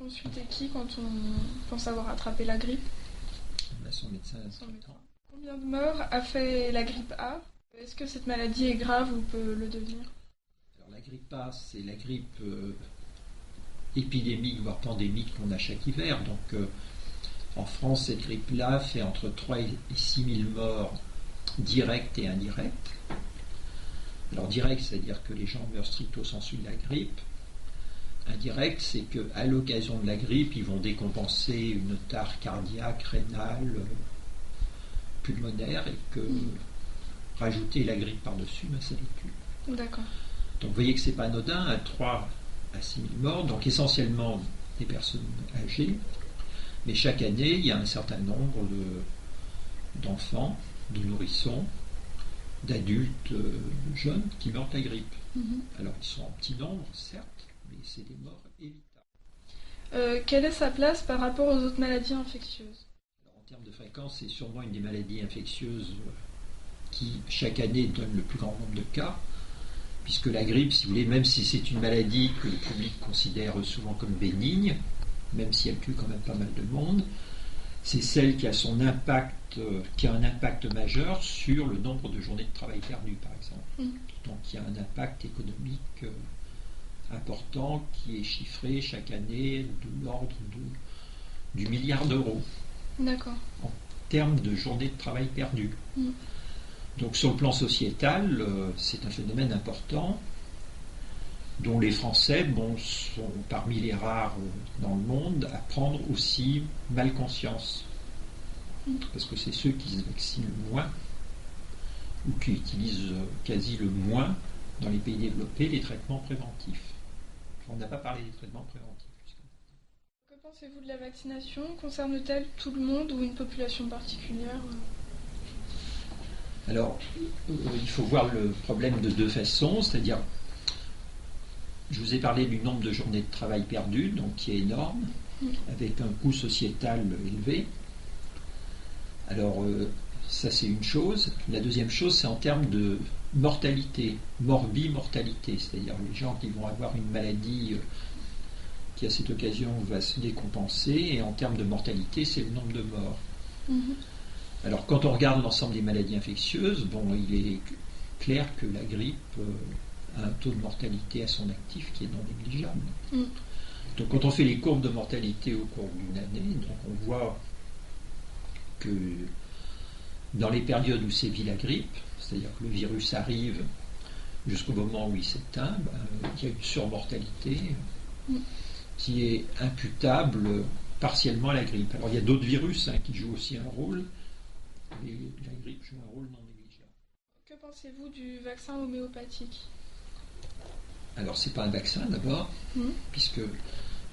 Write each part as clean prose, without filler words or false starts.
Consulter qui quand on pense avoir attrapé la grippe? Son médecin. Combien de morts a fait la grippe A? Est-ce que cette maladie est grave ou peut le devenir? Alors, la grippe A, c'est la grippe épidémique, voire pandémique qu'on a chaque hiver. Donc, en France, cette grippe-là fait entre 3 et 6 000 morts directes et indirectes. Alors, direct, c'est-à-dire que les gens meurent stricto sensu de la grippe. Indirect, c'est qu'à l'occasion de la grippe, ils vont décompenser une tare cardiaque, rénale, pulmonaire, et que rajouter la grippe par-dessus, ça les tue. D'accord. Donc vous voyez que c'est pas anodin, à 3 à 6 000 morts, donc essentiellement des personnes âgées, mais chaque année, il y a un certain nombre d'enfants, de nourrissons, d'adultes jeunes qui meurent de la grippe. Alors ils sont en petit nombre, certes, mais c'est des morts évitables. Quelle est sa place par rapport aux autres maladies infectieuses? Alors, en termes de fréquence, c'est sûrement une des maladies infectieuses qui, chaque année, donne le plus grand nombre de cas, puisque la grippe, si vous voulez, même si c'est une maladie que le public considère souvent comme bénigne, même si elle tue quand même pas mal de monde, c'est celle qui a qui a un impact majeur sur le nombre de journées de travail perdues, par exemple. Donc il y a un impact économique important qui est chiffré chaque année de l'ordre du milliard d'euros. D'accord. En termes de journées de travail perdues. Donc sur le plan sociétal, c'est un phénomène important dont les Français sont parmi les rares dans le monde à prendre aussi mal conscience. Parce que c'est ceux qui se vaccinent le moins ou qui utilisent quasi le moins dans les pays développés les traitements préventifs. On n'a pas parlé des traitements préventifs. Que pensez-vous de la vaccination? Concerne-t-elle tout le monde ou une population particulière? Alors, il faut voir le problème de deux façons, c'est-à-dire, je vous ai parlé du nombre de journées de travail perdues, donc qui est énorme, avec un coût sociétal élevé. Alors, ça c'est une chose. La deuxième chose, c'est en termes de mortalité, morbimortalité, c'est-à-dire les gens qui vont avoir une maladie qui à cette occasion va se décompenser, et en termes de mortalité, c'est le nombre de morts. Alors, quand on regarde l'ensemble des maladies infectieuses, il est clair que la grippe a un taux de mortalité à son actif qui est non négligeable. Donc, quand on fait les courbes de mortalité au cours d'une année, donc on voit que dans les périodes où sévit la grippe, c'est-à-dire que le virus arrive jusqu'au moment où il s'éteint, il y a une surmortalité qui est imputable partiellement à la grippe. Alors, il y a d'autres virus qui jouent aussi un rôle. Et la grippe joue un rôle non négligeable. Que pensez-vous du vaccin homéopathique? Alors, c'est pas un vaccin d'abord, puisque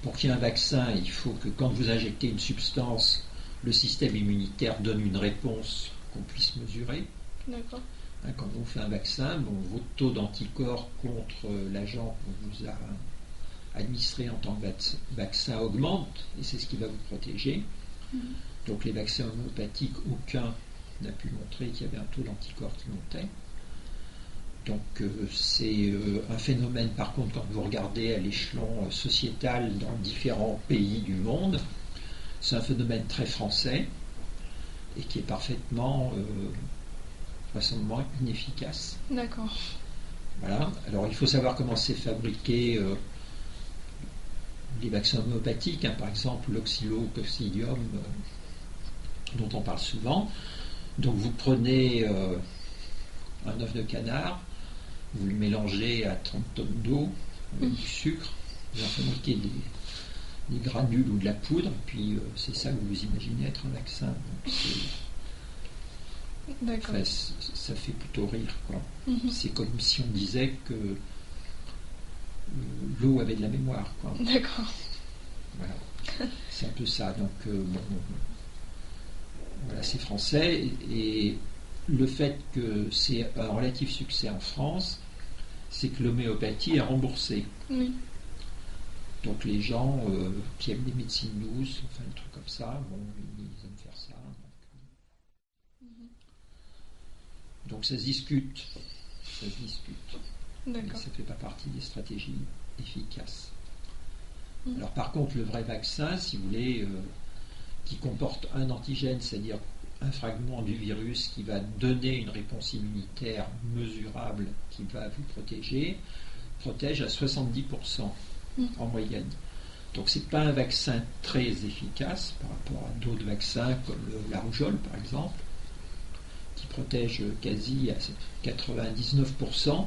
pour qu'il y ait un vaccin, il faut que quand vous injectez une substance, le système immunitaire donne une réponse qu'on puisse mesurer. D'accord. Quand on fait un vaccin, votre taux d'anticorps contre l'agent qu'on vous a administré en tant que vaccin augmente, et c'est ce qui va vous protéger. Donc les vaccins homéopathiques, aucun n'a pu montrer qu'il y avait un taux d'anticorps qui montait. Donc c'est un phénomène, par contre, quand vous regardez à l'échelon sociétal dans différents pays du monde, c'est un phénomène très français et qui est parfaitement vraisemblablement inefficace. D'accord. Voilà. Alors il faut savoir comment c'est fabriqué les vaccins homéopathiques, par exemple l'oxylococcidium dont on parle souvent. Donc vous prenez un œuf de canard, vous le mélangez à 30 tonnes d'eau avec du sucre, vous en fabriquez des granules ou de la poudre, puis c'est ça que vous imaginez être un vaccin. Donc D'accord. Ça fait plutôt rire, quoi. C'est comme si on disait que l'eau avait de la mémoire, quoi. D'accord. Voilà. C'est un peu ça. Donc voilà, c'est français, et le fait que c'est un relatif succès en France, c'est que l'homéopathie est remboursée. Oui. Donc les gens qui aiment les médecines douces, enfin des trucs comme ça, ils aiment faire ça. Donc ça se discute. D'accord. Mais ça ne fait pas partie des stratégies efficaces. Alors par contre, le vrai vaccin, si vous voulez, qui comporte un antigène, c'est-à-dire un fragment du virus qui va donner une réponse immunitaire mesurable qui va vous protéger, protège à 70% en moyenne. Donc c'est pas un vaccin très efficace par rapport à d'autres vaccins comme la rougeole par exemple, qui protège quasi à 99%.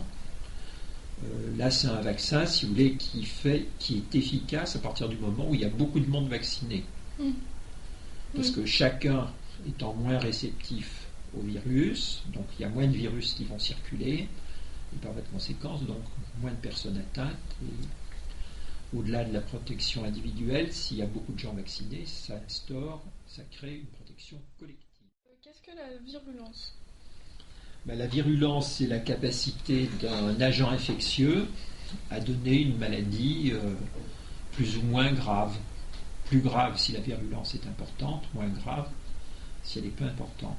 Là, c'est un vaccin, si vous voulez, qui est efficace à partir du moment où il y a beaucoup de monde vacciné. Parce que chacun étant moins réceptif au virus, donc il y a moins de virus qui vont circuler, et par voie de conséquence, donc moins de personnes atteintes. Et au-delà de la protection individuelle, s'il y a beaucoup de gens vaccinés, ça crée une protection collective. Qu'est-ce que la virulence ? La virulence, c'est la capacité d'un agent infectieux à donner une maladie plus ou moins grave. Plus grave si la virulence est importante, moins grave si elle est peu importante.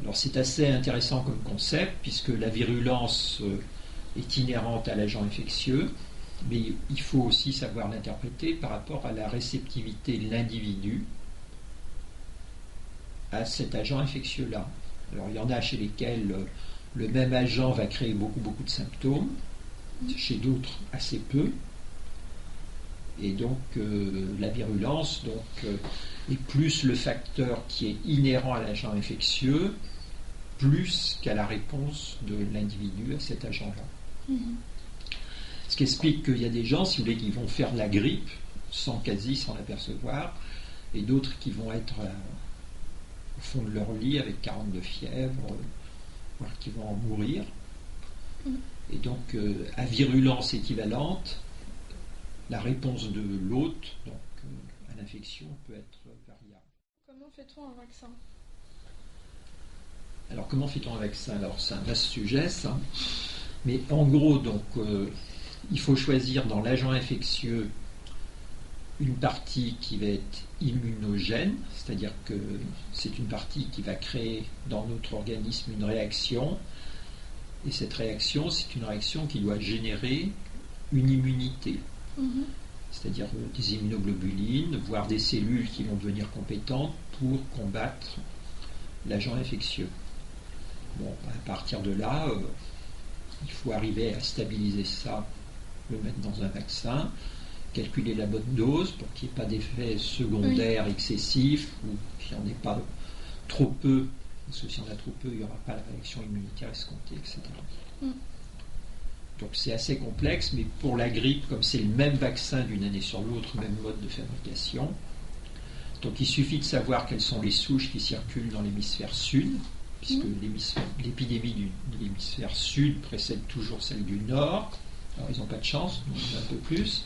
Alors c'est assez intéressant comme concept, puisque la virulence est inhérente à l'agent infectieux, mais il faut aussi savoir l'interpréter par rapport à la réceptivité de l'individu à cet agent infectieux-là. Alors il y en a chez lesquels le même agent va créer beaucoup de symptômes, chez d'autres assez peu. Et donc la virulence est plus le facteur qui est inhérent à l'agent infectieux, plus qu'à la réponse de l'individu à cet agent-là. Ce qui explique qu'il y a des gens, si vous voulez, qui vont faire la grippe sans l'apercevoir, et d'autres qui vont être au fond de leur lit avec 42 fièvres, voire qui vont en mourir. Et donc, à virulence équivalente, la réponse de l'hôte, donc à l'infection, peut être variable. Comment fait-on un vaccin ? Alors, comment fait-on un vaccin ? Alors, c'est un vaste sujet, ça. Mais en gros, donc, il faut choisir dans l'agent infectieux une partie qui va être immunogène, c'est-à-dire que c'est une partie qui va créer dans notre organisme une réaction, et cette réaction, c'est une réaction qui doit générer une immunité, c'est-à-dire des immunoglobulines, voire des cellules qui vont devenir compétentes pour combattre l'agent infectieux. Bon, à partir de là, il faut arriver à stabiliser ça, le mettre dans un vaccin, calculer la bonne dose pour qu'il n'y ait pas d'effets secondaires excessifs ou qu'il n'y en ait pas trop peu, parce que si on a trop peu, il n'y aura pas la réaction immunitaire escomptée, etc. Donc c'est assez complexe, mais pour la grippe, comme c'est le même vaccin d'une année sur l'autre, même mode de fabrication, donc il suffit de savoir quelles sont les souches qui circulent dans l'hémisphère sud, puisque l'épidémie de l'hémisphère sud précède toujours celle du nord. Alors ils n'ont pas de chance, nous on a un peu plus,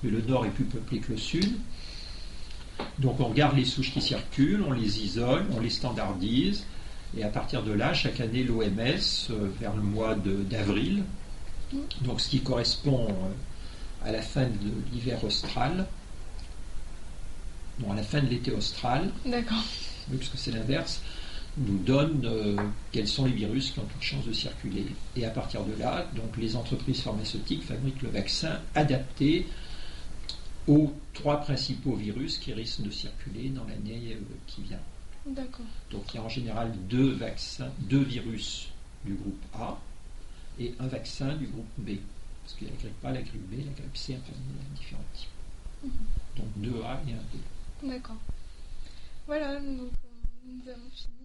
mais le nord est plus peuplé que le sud. Donc on regarde les souches qui circulent, on les isole, on les standardise, et à partir de là, chaque année, l'OMS, vers le mois d'avril, donc ce qui correspond à la fin de l'hiver austral, non, à la fin de l'été austral, D'accord. Oui, parce que c'est l'inverse, nous donne quels sont les virus qui ont toute chance de circuler. Et à partir de là, donc les entreprises pharmaceutiques fabriquent le vaccin adapté aux 3 principaux virus qui risquent de circuler dans l'année qui vient. D'accord. Donc il y a en général 2 virus du groupe A et un vaccin du groupe B. Parce qu'il y a la grippe A, la grippe B, la grippe C, enfin il y a différents types. Donc 2 A et un B. D'accord. Voilà, donc nous avons fini.